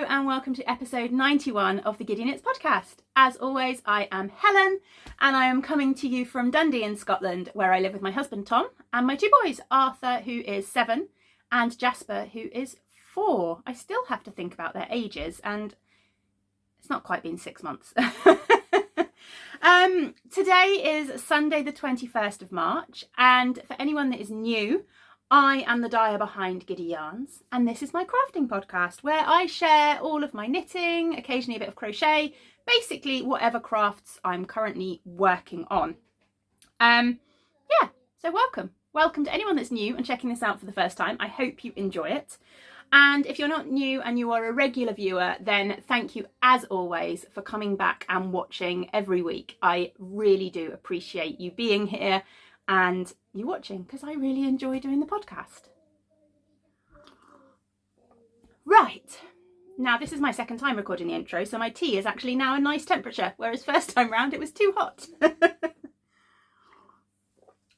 and welcome to episode 91 of the Giddy Yarns podcast. As always, I am Helen and I am coming to you from Dundee in Scotland, where I live with my husband Tom and my two boys, Arthur, who is 7, and Jasper, who is 4. I still have to think about their ages and it's not quite been 6 months. Today is Sunday the 21st of March, and for anyone that is new, I am the dyer behind Giddy Yarns, and this is my crafting podcast where I share all of my knitting, occasionally a bit of crochet, basically whatever crafts I'm currently working on. So welcome to anyone that's new and checking this out for the first time. I hope you enjoy it. And if you're not new and you are a regular viewer, then thank you as always for coming back and watching every week. I really do appreciate you being here and you watching, because I really enjoy doing the podcast. Right, now this is my second time recording the intro, so my tea is actually now a nice temperature, whereas first time round it was too hot.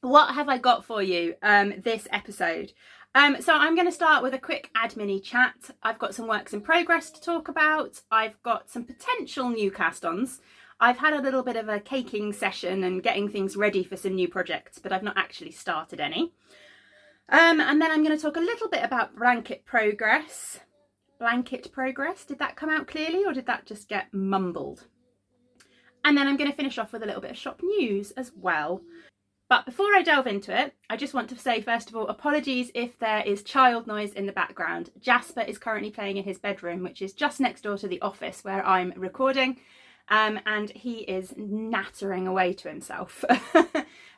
What have I got for you this episode? So I'm going to start with a quick admin-y chat. I've got some works in progress to talk about. I've got some potential new cast-ons. I've had a little bit of a caking session and getting things ready for some new projects, but I've not actually started any. And then I'm going to talk a little bit about blanket progress. Blanket progress, did that come out clearly or did that just get mumbled? And then I'm going to finish off with a little bit of shop news as well. But before I delve into it, I just want to say, first of all, apologies if there is child noise in the background. Jasper is currently playing in his bedroom, which is just next door to the office where I'm recording. And he is nattering away to himself.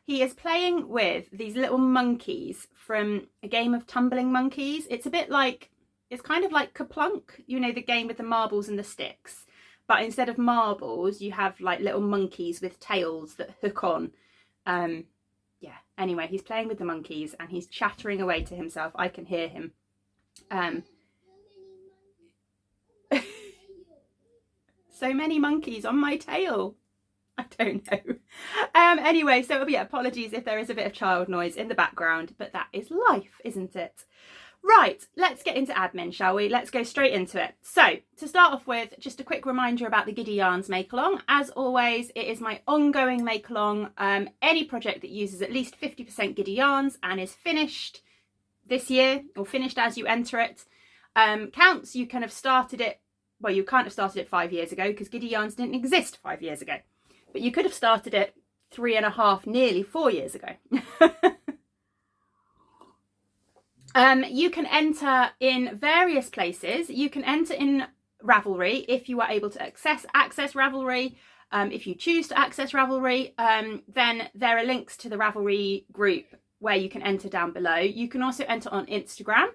He is playing with these little monkeys from a game of tumbling monkeys. It's kind of like Kaplunk, you know, the game with the marbles and the sticks. But instead of marbles, you have like little monkeys with tails that hook on. Anyway, he's playing with the monkeys and he's chattering away to himself. I can hear him. So many monkeys on my tail. I don't know. Anyway, so apologies if there is a bit of child noise in the background, but that is life, isn't it? Right, let's get into admin, shall we? Let's go straight into it. So, to start off with, just a quick reminder about the Giddy Yarns Make-Along. As always, it is my ongoing make-along. Any project that uses at least 50% Giddy Yarns and is finished this year, or finished as you enter it, counts. You kind of started it, well, you can't have started it 5 years ago because Giddy Yarns didn't exist 5 years ago. But you could have started it 3.5, nearly 4 years ago. You can enter in various places. You can enter in Ravelry if you are able to access Ravelry. If you choose to access Ravelry, then there are links to the Ravelry group where you can enter down below. You can also enter on Instagram.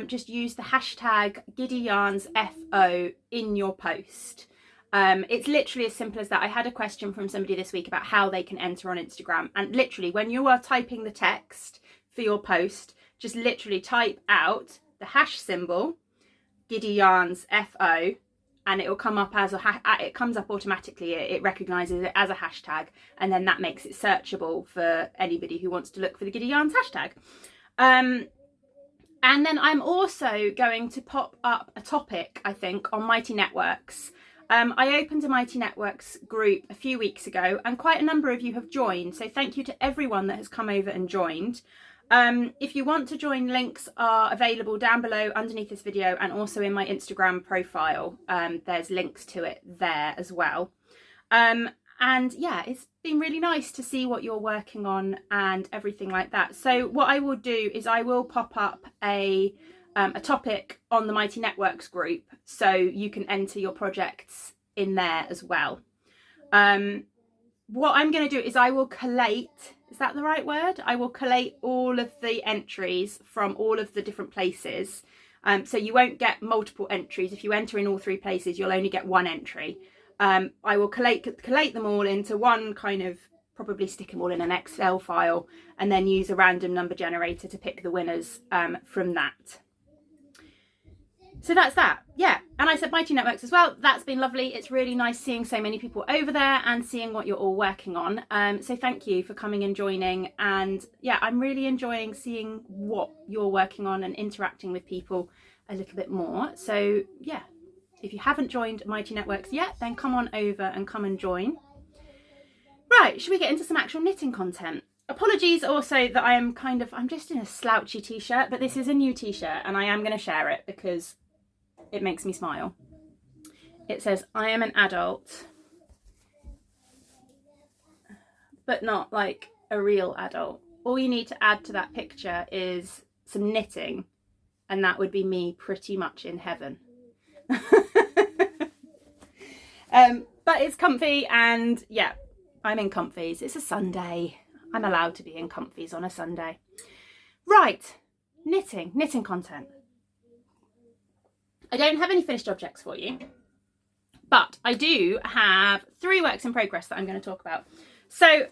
Just use the hashtag GiddyYarnsFO in your post. It's literally as simple as that. I had a question from somebody this week about how they can enter on Instagram, and literally when you are typing the text for your post, just literally type out the hash symbol, Giddy Yarns FO, and it will come up as it comes up automatically. It recognises it as a hashtag, and then that makes it searchable for anybody who wants to look for the Giddy Yarns hashtag. And then I'm also going to pop up a topic, I think, on Mighty Networks. I opened a Mighty Networks group a few weeks ago, and quite a number of you have joined. So thank you to everyone that has come over and joined. If you want to join, links are available down below underneath this video and also in my Instagram profile. There's links to it there as well. And yeah, it's been really nice to see what you're working on and everything like that. So what I will do is I will pop up a topic on the Mighty Networks group so you can enter your projects in there as well. What I'm going to do is I will collate, is that the right word? I will collate all of the entries from all of the different places. So you won't get multiple entries. If you enter in all 3 places, you'll only get 1 entry. I will collate them all into one kind of, probably stick them all in an Excel file, and then use a random number generator to pick the winners from that. So that's that. Yeah. And I said Mighty Networks as well. That's been lovely. It's really nice seeing so many people over there and seeing what you're all working on. So thank you for coming and joining. And yeah, I'm really enjoying seeing what you're working on and interacting with people a little bit more. So yeah, If you haven't joined Mighty Networks yet, then come on over and come and join. Right, should we get into some actual knitting content? Apologies also that I'm just in a slouchy t-shirt, but this is a new t-shirt and I am going to share it because it makes me smile. It says, I am an adult, but not like a real adult. All you need to add to that picture is some knitting and that would be me pretty much in heaven. But it's comfy and yeah, I'm in comfies. It's a Sunday. I'm allowed to be in comfies on a Sunday. Right, knitting content. I don't have any finished objects for you, but I do have 3 works in progress that I'm going to talk about. So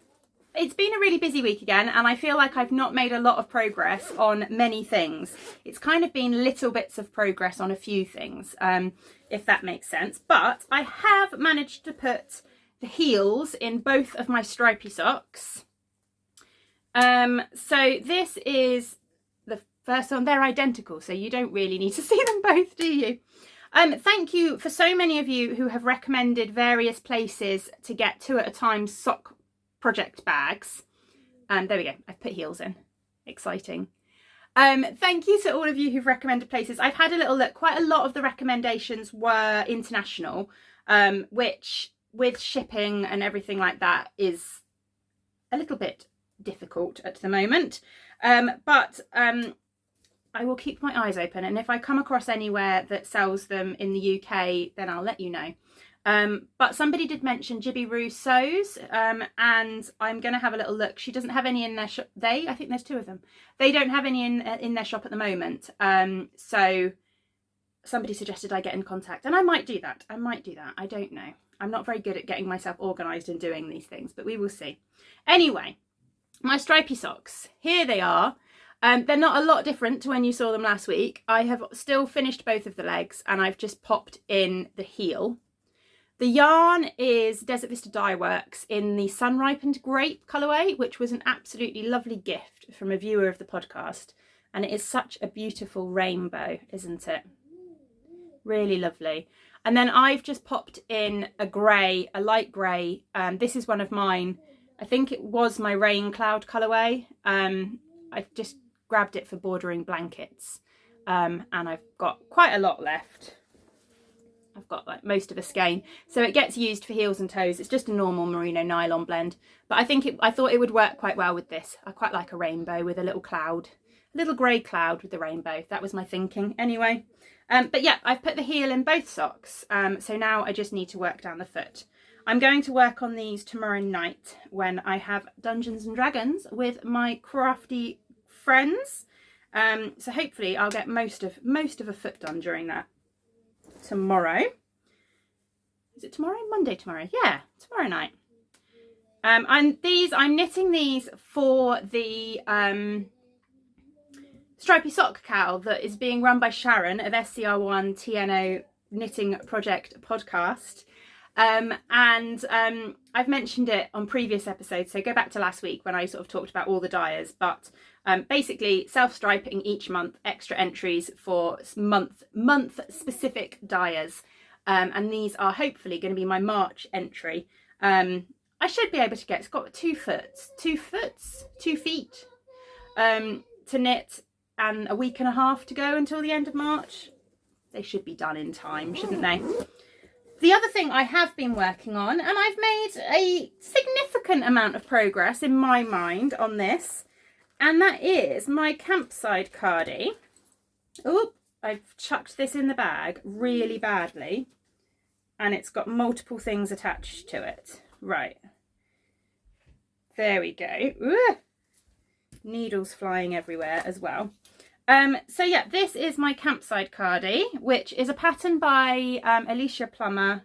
it's been a really busy week again, and I feel like I've not made a lot of progress on many things. It's kind of been little bits of progress on a few things, if that makes sense. But I have managed to put the heels in both of my stripy socks. So this is the first one. They're identical, so you don't really need to see them both, do you? Thank you for so many of you who have recommended various places to get 2 at a time sock project bags. There we go, I've put heels in. Exciting. Thank you to all of you who've recommended places. I've had a little look. Quite a lot of the recommendations were international, which with shipping and everything like that is a little bit difficult at the moment. But I will keep my eyes open, and if I come across anywhere that sells them in the UK, then I'll let you know. But somebody did mention Jibby Roo Sews, and I'm going to have a little look. She doesn't have any in their shop. I think there's 2 of them. They don't have any in their shop at the moment. So somebody suggested I get in contact, and I might do that. I don't know. I'm not very good at getting myself organised and doing these things, but we will see. Anyway, my stripy socks. Here they are. They're not a lot different to when you saw them last week. I have still finished both of the legs, and I've just popped in the heel. The yarn is Desert Vista Dye Works in the Sun Ripened Grape colourway, which was an absolutely lovely gift from a viewer of the podcast. And it is such a beautiful rainbow, isn't it? Really lovely. And then I've just popped in a grey, a light grey. This is one of mine. I think it was my Rain Cloud colourway. I've just grabbed it for bordering blankets. And I've got quite a lot left. I've got like most of a skein, so it gets used for heels and toes. It's just a normal merino nylon blend, but I thought it would work quite well with this. I quite like a rainbow with a little cloud, a little grey cloud with the rainbow. That was my thinking anyway. But yeah, I've put the heel in both socks, so now I just need to work down the foot. I'm going to work on these tomorrow night when I have Dungeons and Dragons with my crafty friends. So hopefully I'll get most of a foot done during that. Tomorrow. Is it tomorrow? Monday tomorrow. Yeah, tomorrow night. And I'm knitting these for the stripy sock cowl that is being run by Sharon of SCR1 TNO Knitting Project podcast. I've mentioned it on previous episodes, so go back to last week when I sort of talked about all the dyers, but basically self-striping each month, extra entries for month specific dyers, and these are hopefully going to be my March entry. I should be able to get, it's got 2 feet to knit and a week and a half to go until the end of March. They should be done in time, shouldn't they? The other thing I have been working on, and I've made a significant amount of progress in my mind on this, and that is my campsite Cardi. Oh, I've chucked this in the bag really badly, and it's got multiple things attached to it. Right. There we go. Ooh. Needles flying everywhere as well. So yeah, this is my campsite Cardi, which is a pattern by Alicia Plummer.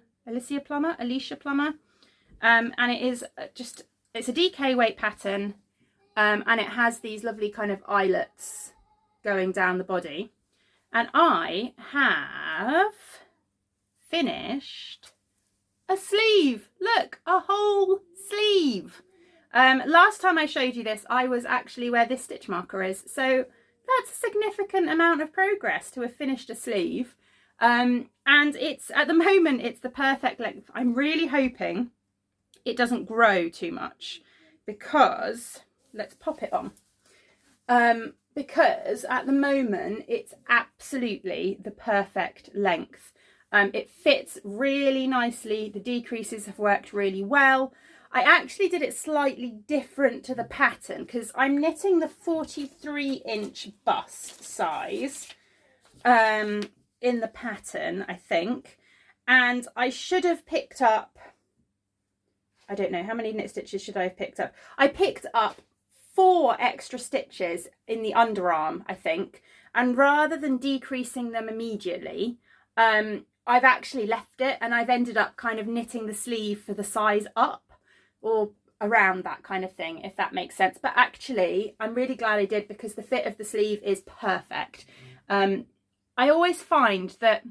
And it is it's a DK weight pattern, and it has these lovely kind of eyelets going down the body. And I have finished a sleeve. Look, a whole sleeve. Last time I showed you this, I was actually where this stitch marker is. So that's a significant amount of progress to have finished a sleeve. And it's, at the moment, it's the perfect length. I'm really hoping it doesn't grow too much, because, let's pop it on. Because at the moment it's absolutely the perfect length. It fits really nicely. The decreases have worked really well. I actually did it slightly different to the pattern because I'm knitting the 43-inch bust size in the pattern, I think. And I should have picked up, I don't know, how many knit stitches should I have picked up? I picked up 4 extra stitches in the underarm, I think, and rather than decreasing them immediately, I've actually left it, and I've ended up kind of knitting the sleeve for the size up or around that kind of thing, if that makes sense. But actually, I'm really glad I did, because the fit of the sleeve is perfect. I always find that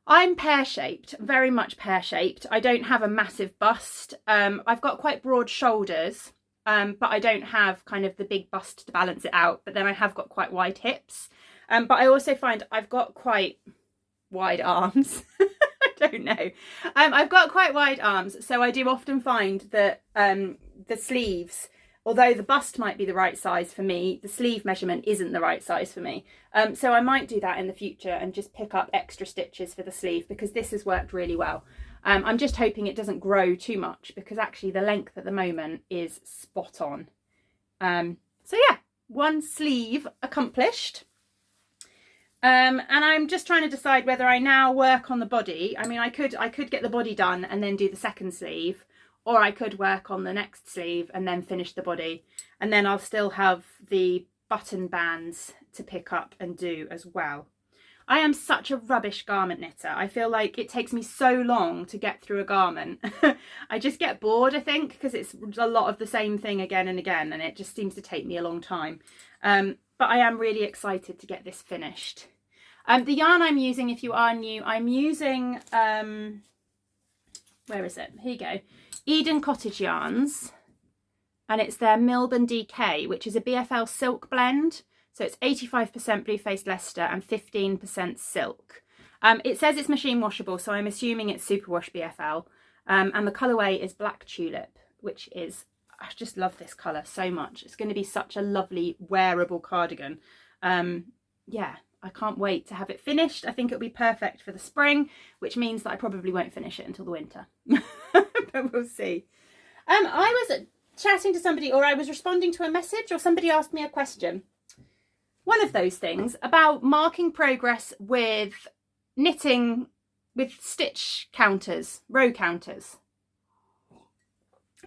I'm pear-shaped, very much pear-shaped. I don't have a massive bust. I've got quite broad shoulders, but I don't have kind of the big bust to balance it out. But then I have got quite wide hips. But I also find I've got quite wide arms. I don't know. I've got quite wide arms. So I do often find that the sleeves, although the bust might be the right size for me, the sleeve measurement isn't the right size for me. So I might do that in the future and just pick up extra stitches for the sleeve, because this has worked really well. I'm just hoping it doesn't grow too much, because actually the length at the moment is spot on. So yeah, one sleeve accomplished. And I'm just trying to decide whether I now work on the body. I mean, I could get the body done and then do the second sleeve, or I could work on the next sleeve and then finish the body. And then I'll still have the button bands to pick up and do as well. I am such a rubbish garment knitter. I feel like it takes me so long to get through a garment. I just get bored, I think, because it's a lot of the same thing again and again, and it just seems to take me a long time. But I am really excited to get this finished. The yarn I'm using, if you are new, I'm using, where is it? Here you go. Eden Cottage Yarns. And it's their Milburn DK, which is a BFL silk blend. So it's 85% blue-faced Leicester and 15% silk. It says it's machine washable, so I'm assuming it's superwash BFL. And the colourway is Black Tulip, which is, I just love this colour so much. It's going to be such a lovely wearable cardigan. Yeah, I can't wait to have it finished. I think it'll be perfect for the spring, which means that I probably won't finish it until the winter. But we'll see. I was chatting to somebody, or I was responding to a message, or somebody asked me a question. One of those things about marking progress with knitting with stitch counters, row counters.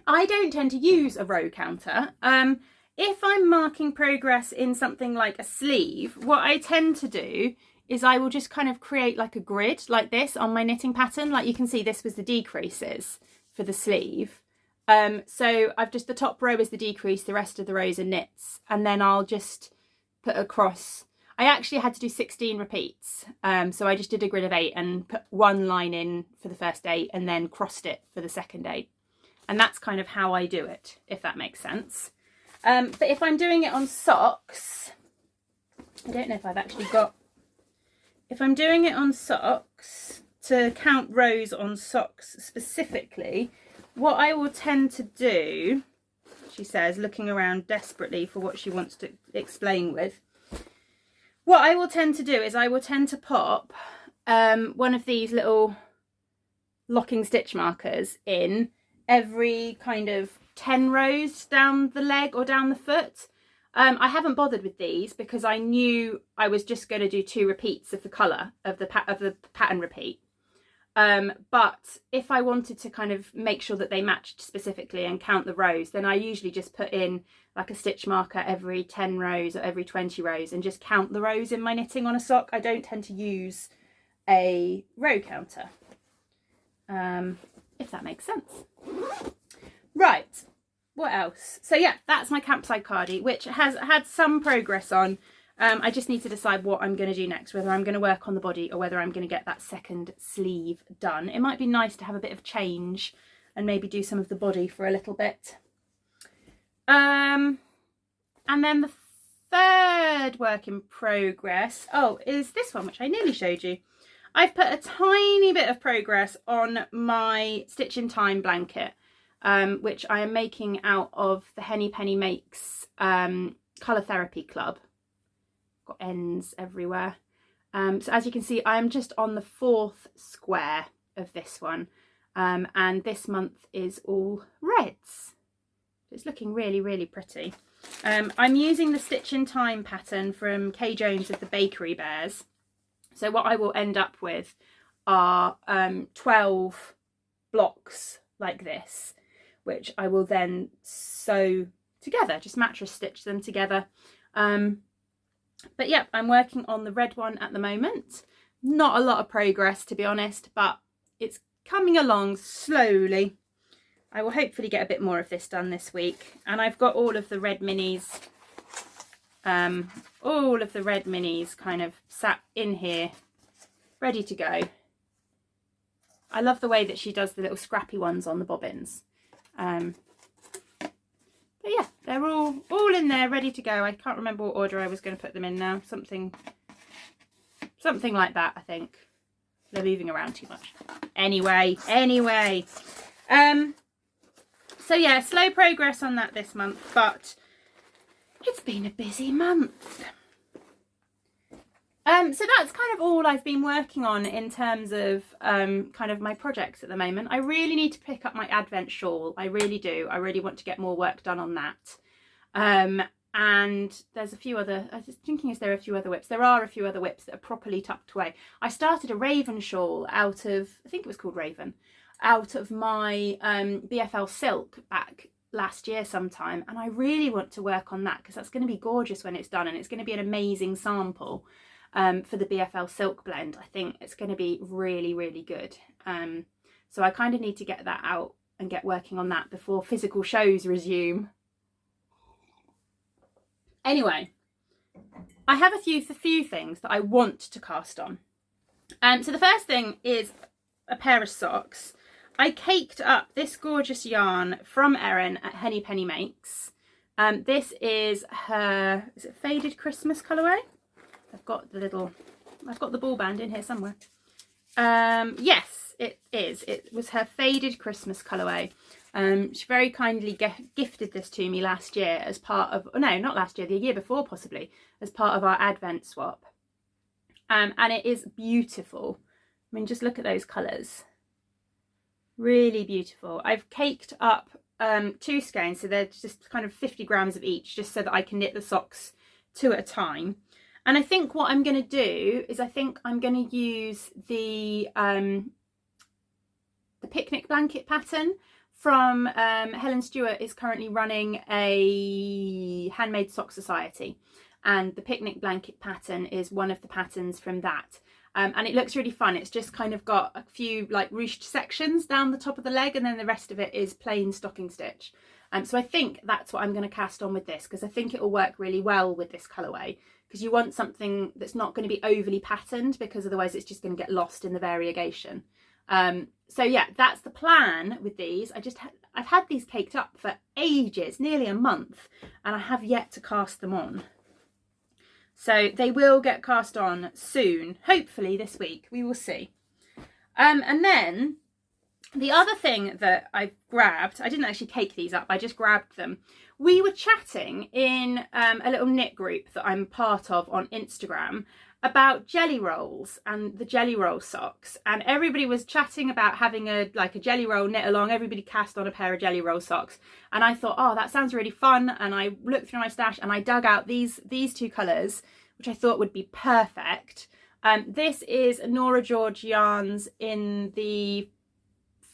I don't tend to use a row counter. If I'm marking progress in something like a sleeve, what I tend to do is I will just kind of create like a grid like this on my knitting pattern. Like you can see, this was the decreases for the sleeve. So I've just, the top row is the decrease, the rest of the rows are knits, and then I'll just put across. I actually had to do 16 repeats, so I just did a grid of 8 and put one line in for the first 8 and then crossed it for the second 8, and that's kind of how I do it, if that makes sense. But if I'm doing it on socks, I don't know if I've actually got, if I'm doing it on socks, to count rows on socks specifically, what I will tend to do, she says, looking around desperately for what she wants to explain with. What I will tend to do is I will tend to pop one of these little locking stitch markers in every kind of 10 rows down the leg or down the foot. I haven't bothered with these because I knew I was just going to do 2 repeats of the colour of the pattern repeat. But if I wanted to kind of make sure that they matched specifically and count the rows, then I usually just put in like a stitch marker every 10 rows or every 20 rows and just count the rows in my knitting on a sock. I don't tend to use a row counter, if that makes sense. Right, what else? So yeah, that's my campsite cardi, which has had some progress on. I just need to decide what I'm going to do next, whether I'm going to work on the body or whether I'm going to get that second sleeve done. It might be nice to have a bit of change and maybe do some of the body for a little bit. And then the third work in progress, is this one, which I nearly showed you. I've put a tiny bit of progress on my Stitch in Time blanket, which I am making out of the Henny Penny Makes Colour Therapy Club. Got ends everywhere. So as you can see, I'm just on the 4th square of this one, and this month is all reds. It's looking really, really pretty. I'm using the Stitch in Time pattern from Kay Jones of the Bakery Bears. So what I will end up with are 12 blocks like this, which I will then sew together, just mattress stitch them together. But yeah, I'm working on the red one at the moment. Not a lot of progress, to be honest, but it's coming along slowly. I will hopefully get a bit more of this done this week. And I've got all of the red minis, kind of sat in here, ready to go. I love the way that she does the little scrappy ones on the bobbins. But yeah, they're all in there, ready to go. I can't remember what order I was going to put them in now. Something like that, I think. They're moving around too much. Anyway. So yeah, slow progress on that this month, but it's been a busy month. So that's kind of all I've been working on in terms of kind of my projects at the moment. I really need to pick up my Advent shawl. I really do. I really want to get more work done on that. And there's a few other, I was thinking, is there a few other whips? There are a few other whips that are properly tucked away. I started a Raven shawl out of, I think it was called Raven, out of my BFL silk back last year sometime, and I really want to work on that because that's going to be gorgeous when it's done, and it's going to be an amazing sample for the BFL silk blend. I think it's going to be really, really good. So I kind of need to get that out and get working on that before physical shows resume. Anyway, I have a few things that I want to cast on. So the first thing is a pair of socks. I caked up this gorgeous yarn from Erin at Henny Penny Makes. This is her, is it Faded Christmas colourway? I've got the ball band in here somewhere. Yes, it is. It was her Faded Christmas colourway. She very kindly gifted this to me last year as part of, oh no, not last year, the year before possibly, as part of our Advent swap. And it is beautiful. I mean, just look at those colours. Really beautiful. I've caked up 2 skeins, so they're just kind of 50 grams of each, just so that I can knit the socks 2 at a time. And I think what I'm going to do is I think I'm going to use the picnic blanket pattern from Helen Stewart is currently running a handmade sock society, and the picnic blanket pattern is one of the patterns from that. And it looks really fun. It's just kind of got a few like ruched sections down the top of the leg, and then the rest of it is plain stocking stitch. So I think that's what I'm going to cast on with this, because I think it will work really well with this colourway, because you want something that's not going to be overly patterned, because otherwise it's just going to get lost in the variegation. So yeah, that's the plan with these. I've had these caked up for ages, nearly a month, and I have yet to cast them on. So they will get cast on soon, hopefully this week, we will see. And then the other thing that I grabbed, I didn't actually cake these up, I just grabbed them. We were chatting in a little knit group that I'm part of on Instagram about jelly rolls and the jelly roll socks, and everybody was chatting about having a jelly roll knit along. Everybody cast on a pair of jelly roll socks, and I thought, oh, that sounds really fun. And I looked through my stash and I dug out these 2 colours, which I thought would be perfect. This is Nora George yarns in the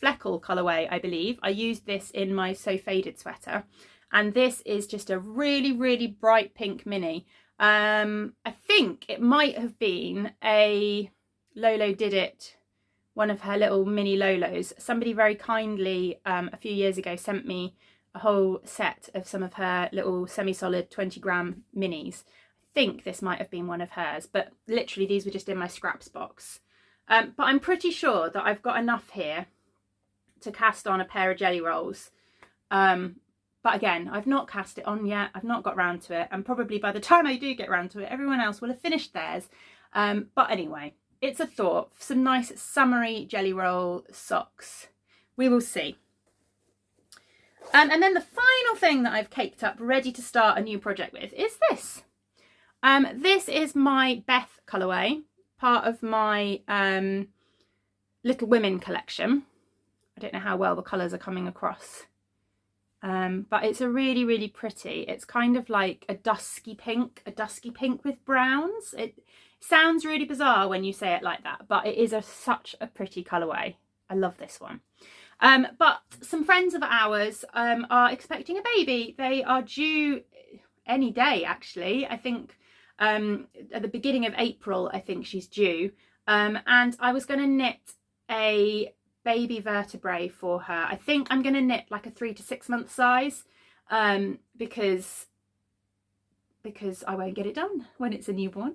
Fleckle colourway, I believe. I used this in my So Faded sweater, and this is just a really, really bright pink mini. I think it might have been a Lolo Did It, one of her little mini Lolos. Somebody very kindly a few years ago sent me a whole set of some of her little semi-solid 20-gram minis. I think this might have been one of hers, but literally these were just in my scraps box. But I'm pretty sure that I've got enough here to cast on a pair of jelly rolls. But again, I've not cast it on yet. I've not got round to it. And probably by the time I do get round to it, everyone else will have finished theirs. But anyway, it's a thought. Some nice summery jelly roll socks. We will see. And then the final thing that I've caked up ready to start a new project with is this. This is my Beth colourway, part of my Little Women collection. I don't know how well the colours are coming across. But it's a really, really pretty. It's kind of like a dusky pink with browns. It sounds really bizarre when you say it like that, but it is such a pretty colourway. I love this one. But some friends of ours are expecting a baby. They are due any day, actually. I think at the beginning of April, I think she's due. And I was going to knit a baby vertebrae for her. I think I'm going to knit like a 3 to 6 month size because I won't get it done when it's a newborn.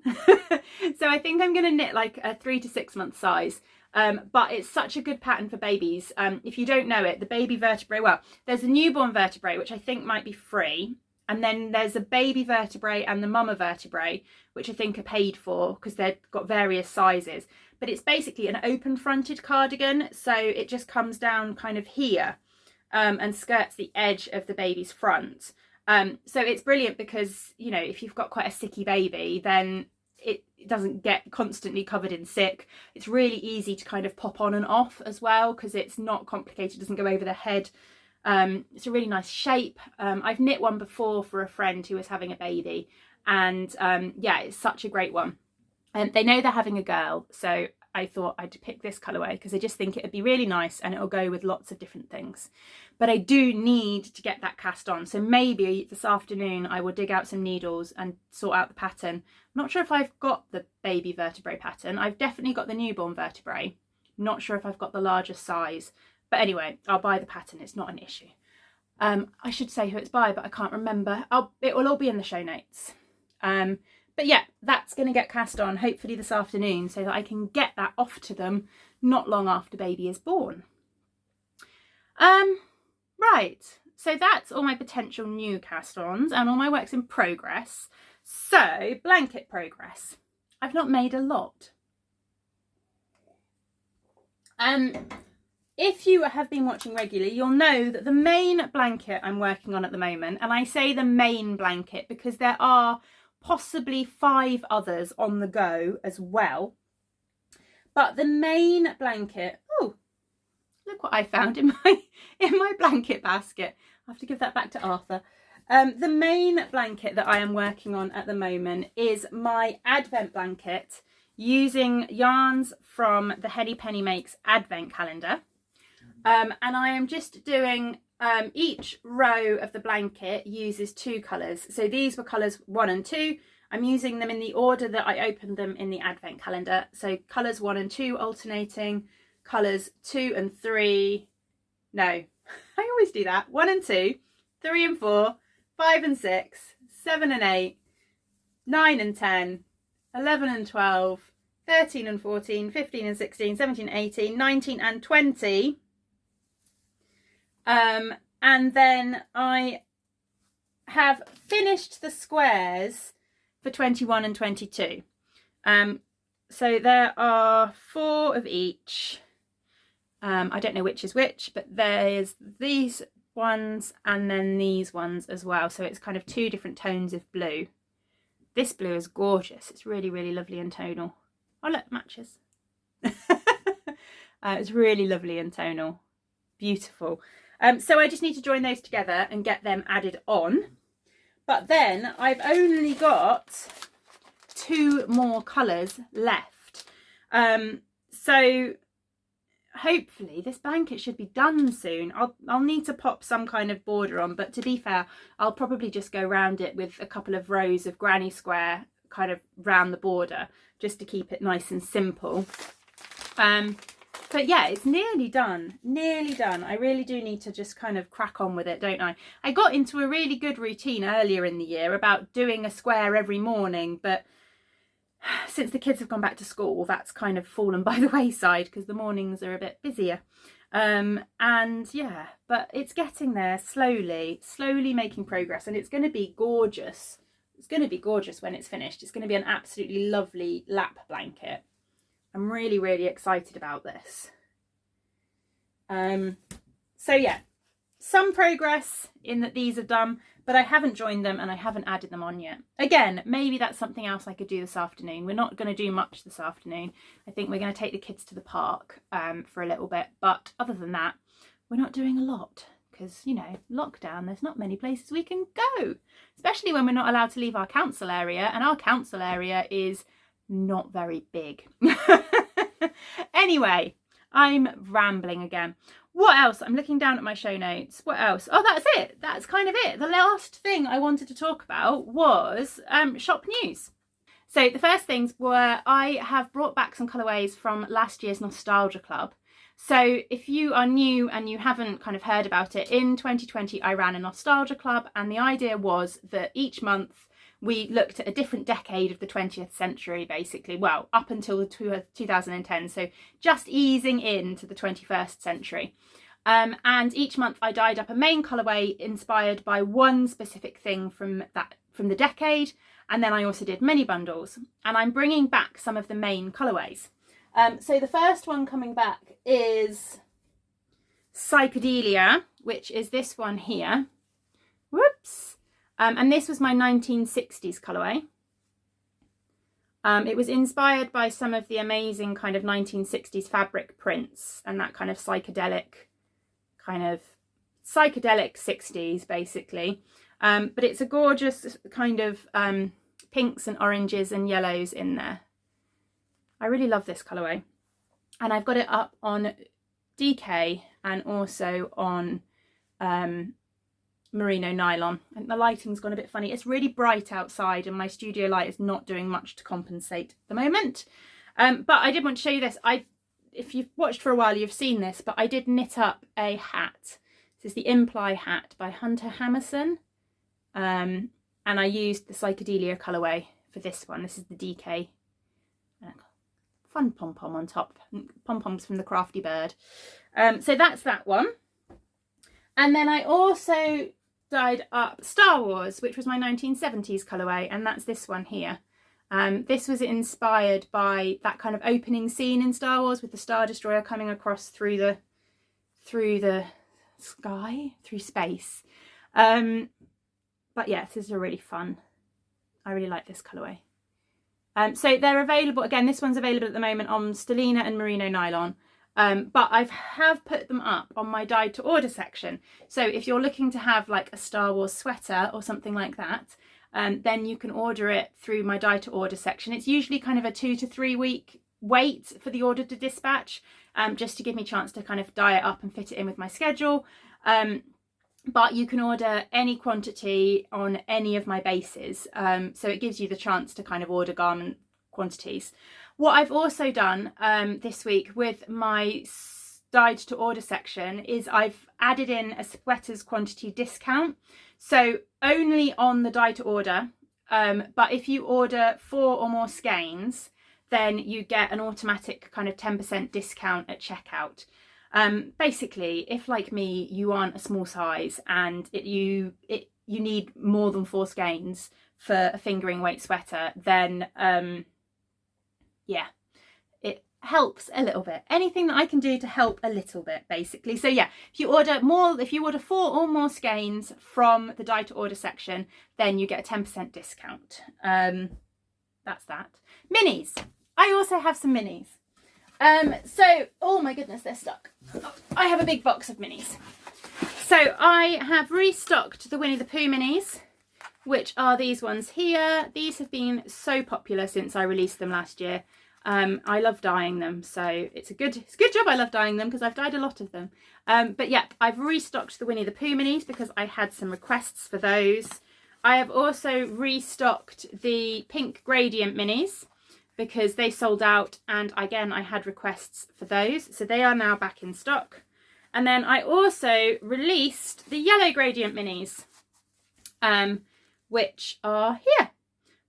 So I think I'm going to knit like a 3 to 6 month size. But it's such a good pattern for babies. If you don't know it, the baby vertebrae, well, there's a newborn vertebrae, which I think might be free. And then there's a baby vertebrae and the mama vertebrae, which I think are paid for because they've got various sizes. But it's basically an open fronted cardigan. So it just comes down kind of here and skirts the edge of the baby's front. So it's brilliant because, you know, if you've got quite a sicky baby, then it doesn't get constantly covered in sick. It's really easy to kind of pop on and off as well because it's not complicated, it doesn't go over the head. It's a really nice shape. I've knit one before for a friend who was having a baby, and yeah, it's such a great one. They know they're having a girl, so I thought I'd pick this colourway because I just think it'd be really nice and it'll go with lots of different things. But I do need to get that cast on, so maybe this afternoon I will dig out some needles and sort out the pattern. I'm not sure if I've got the baby vertebrae pattern. I've definitely got the newborn vertebrae. Not sure if I've got the larger size. But anyway, I'll buy the pattern. It's not an issue. I should say who it's by, but I can't remember. It will all be in the show notes. But yeah, that's going to get cast on hopefully this afternoon so that I can get that off to them not long after baby is born. Right, so that's all my potential new cast-ons and all my works in progress. So, blanket progress. I've not made a lot. If you have been watching regularly, you'll know that the main blanket I'm working on at the moment, and I say the main blanket because there are possibly 5 others on the go as well. But the main blanket, oh, look what I found in my blanket basket. I have to give that back to Arthur. The main blanket that I am working on at the moment is my Advent blanket using yarns from the Henny Penny Makes Advent calendar. And I am just doing, each row of the blanket uses 2 colours. So these were colours 1 and 2. I'm using them in the order that I opened them in the Advent calendar. So colours 1 and 2 alternating, colours 2 and 3. No, I always do that. 1 and 2, 3 and 4, 5 and 6, 7 and 8, 9 and 10, 11 and 12, 13 and 14, 15 and 16, 17, 18, 19 and 20. And then I have finished the squares for 21 and 22. So there are 4 of each. I don't know which is which, but there's these ones and then these ones as well. So it's kind of 2 different tones of blue. This blue is gorgeous. It's really, really lovely and tonal. Oh, look, matches. It's really lovely and tonal. Beautiful. So I just need to join those together and get them added on. But then I've only got 2 more colours left. So hopefully this blanket should be done soon. I'll need to pop some kind of border on, but to be fair, I'll probably just go round it with a couple of rows of granny square kind of round the border just to keep it nice and simple. But yeah, it's nearly done, nearly done. I really do need to just kind of crack on with it, don't I? I got into a really good routine earlier in the year about doing a square every morning, but since the kids have gone back to school, that's kind of fallen by the wayside because the mornings are a bit busier. And yeah, but it's getting there slowly making progress, and it's going to be gorgeous. It's going to be gorgeous when it's finished. It's going to be an absolutely lovely lap blanket. I'm really, really excited about this. So yeah, some progress in that these are done, but I haven't joined them and I haven't added them on yet. Again, maybe that's something else I could do this afternoon. We're not going to do much this afternoon. I think we're going to take the kids to the park for a little bit. But other than that, we're not doing a lot because, you know, lockdown, there's not many places we can go, especially when we're not allowed to leave our council area. And our council area is not very big. Anyway, I'm rambling again. What else? I'm looking down at my show notes. What else? Oh, that's it. That's kind of it. The last thing I wanted to talk about was shop news. So the first things were I have brought back some colourways from last year's Nostalgia Club. So if you are new and you haven't kind of heard about it, in 2020 I ran a Nostalgia Club, and the idea was that each month we looked at a different decade of the 20th century, basically. Well, up until the 2010, so just easing into the 21st century. And each month I dyed up a main colourway inspired by one specific thing from the decade, and then I also did mini bundles. And I'm bringing back some of the main colourways. So the first one coming back is Psychedelia, which is this one here. Whoops. And this was my 1960s colourway. It was inspired by some of the amazing kind of 1960s fabric prints and that kind of psychedelic 60s basically. But it's a gorgeous kind of pinks and oranges and yellows in there. I really love this colourway. And I've got it up on DK and also on merino nylon, and the lighting's gone a bit funny. It's really bright outside and my studio light is not doing much to compensate at the moment. But I did want to show you this. If you've watched for a while, you've seen this, but I did knit up a hat. This is the Imply hat by Hunter Hammerson. And I used the Psychedelia colourway for this one. This is the DK. Fun pom-pom on top. Pom-poms from the Crafty Bird. So that's that one. And then I also dyed up Star Wars, which was my 1970s colourway, and that's this one here. This was inspired by that kind of opening scene in Star Wars with the Star Destroyer coming across through the sky, through space. But yeah, this is a really fun. I really like this colourway. So they're available, again, this one's available at the moment on Stellina and Merino Nylon. But I have put them up on my dyed to order section. So if you're looking to have like a Star Wars sweater or something like that, then you can order it through my dyed to order section. It's usually kind of a 2 to 3 week wait for the order to dispatch, just to give me a chance to kind of dye it up and fit it in with my schedule. But you can order any quantity on any of my bases. So it gives you the chance to kind of order garment quantities. What I've also done this week with my dyed to order section is I've added in a sweaters quantity discount. So only on the dyed to order, but if you order 4 or more skeins, then you get an automatic kind of 10% discount at checkout. Basically, if like me, you aren't a small size and you need more than 4 skeins for a fingering weight sweater, then yeah, it helps a little bit. Anything that I can do to help a little bit, basically. So yeah, if you order 4 or more skeins from the dyed to order section, then you get a 10% discount. That's that. Minis. I also have some minis. So, oh my goodness, they're stuck. I have a big box of minis. So I have restocked the Winnie the Pooh minis, which are these ones here. These have been so popular since I released them last year. I love dyeing them, so it's a good job I love dyeing them because I've dyed a lot of them. But yeah, I've restocked the Winnie the Pooh minis because I had some requests for those. I have also restocked the pink gradient minis because they sold out, and again I had requests for those, so they are now back in stock. And then I also released the yellow gradient minis, which are here,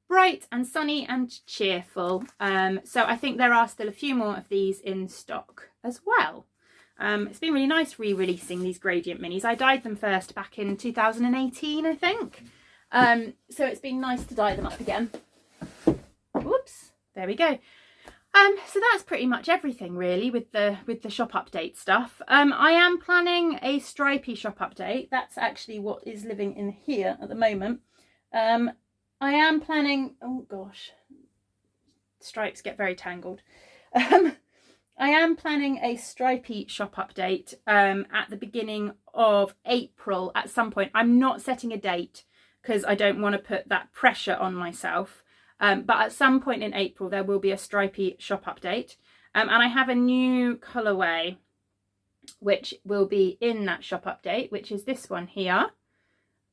bright and sunny and cheerful. So I think there are still a few more of these in stock as well. It's been really nice re-releasing these gradient minis. I dyed them first back in 2018, I think. So it's been nice to dye them up again. Whoops. There we go. So that's pretty much everything really with the shop update stuff. I am planning a Stripy shop update. That's actually what is living in here at the moment. I am planning, oh gosh, stripes get very tangled. I am planning a Stripy shop update at the beginning of April at some point. I'm not setting a date because I don't want to put that pressure on myself. But at some point in April, there will be a Stripy shop update. And I have a new colourway, which will be in that shop update, which is this one here.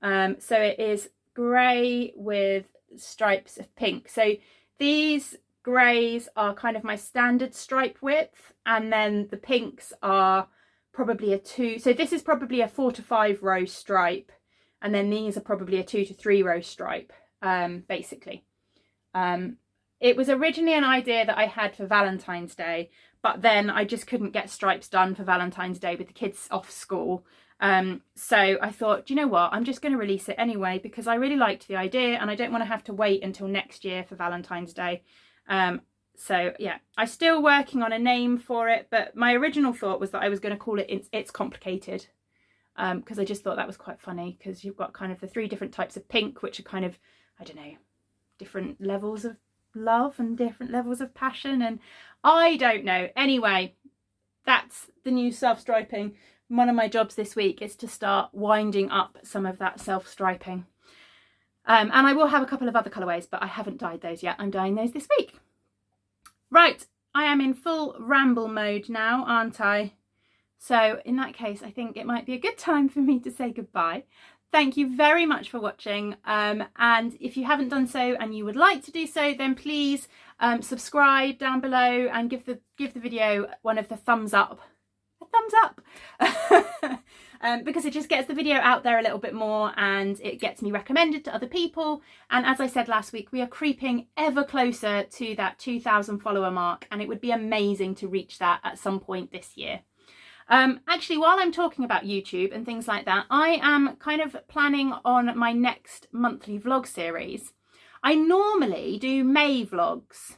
So it is grey with stripes of pink. So these greys are kind of my standard stripe width. And then the pinks are probably a 2. So this is probably a 4 to 5 row stripe. And then these are probably a 2 to 3 row stripe, basically. It was originally an idea that I had for Valentine's Day, but then I just couldn't get stripes done for Valentine's Day with the kids off school. So I thought, do you know what? I'm just going to release it anyway because I really liked the idea and I don't want to have to wait until next year for Valentine's Day. So yeah, I'm still working on a name for it, but my original thought was that I was going to call it It's Complicated. Because I just thought that was quite funny because you've got kind of the 3 different types of pink, which are kind of, I don't know, different levels of love and different levels of passion, and I don't know. Anyway, that's the new self-striping. One of my jobs this week is to start winding up some of that self-striping. And I will have a couple of other colourways, but I haven't dyed those yet. I'm dyeing those this week. Right, I am in full ramble mode now, aren't I? So in that case, I think it might be a good time for me to say goodbye. Thank you very much for watching. And if you haven't done so and you would like to do so, then please subscribe down below and give the video one of the thumbs up. A thumbs up. Because it just gets the video out there a little bit more and it gets me recommended to other people. And as I said last week, we are creeping ever closer to that 2,000 follower mark, and it would be amazing to reach that at some point this year. Actually, while I'm talking about YouTube and things like that, I am kind of planning on my next monthly vlog series. I normally do May vlogs,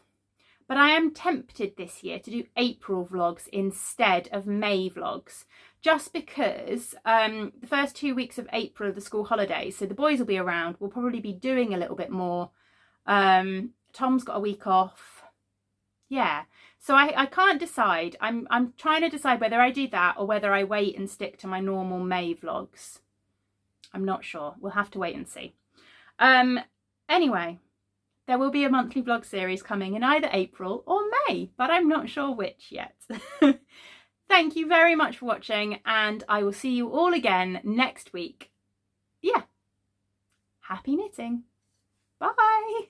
but I am tempted this year to do April vlogs instead of May vlogs, just because the first 2 weeks of April are the school holidays, so the boys will be around. We'll probably be doing a little bit more. Tom's got a week off. Yeah. So I can't decide. I'm trying to decide whether I do that or whether I wait and stick to my normal May vlogs. I'm not sure. We'll have to wait and see. Anyway, there will be a monthly vlog series coming in either April or May, but I'm not sure which yet. Thank you very much for watching, and I will see you all again next week. Yeah. Happy knitting. Bye.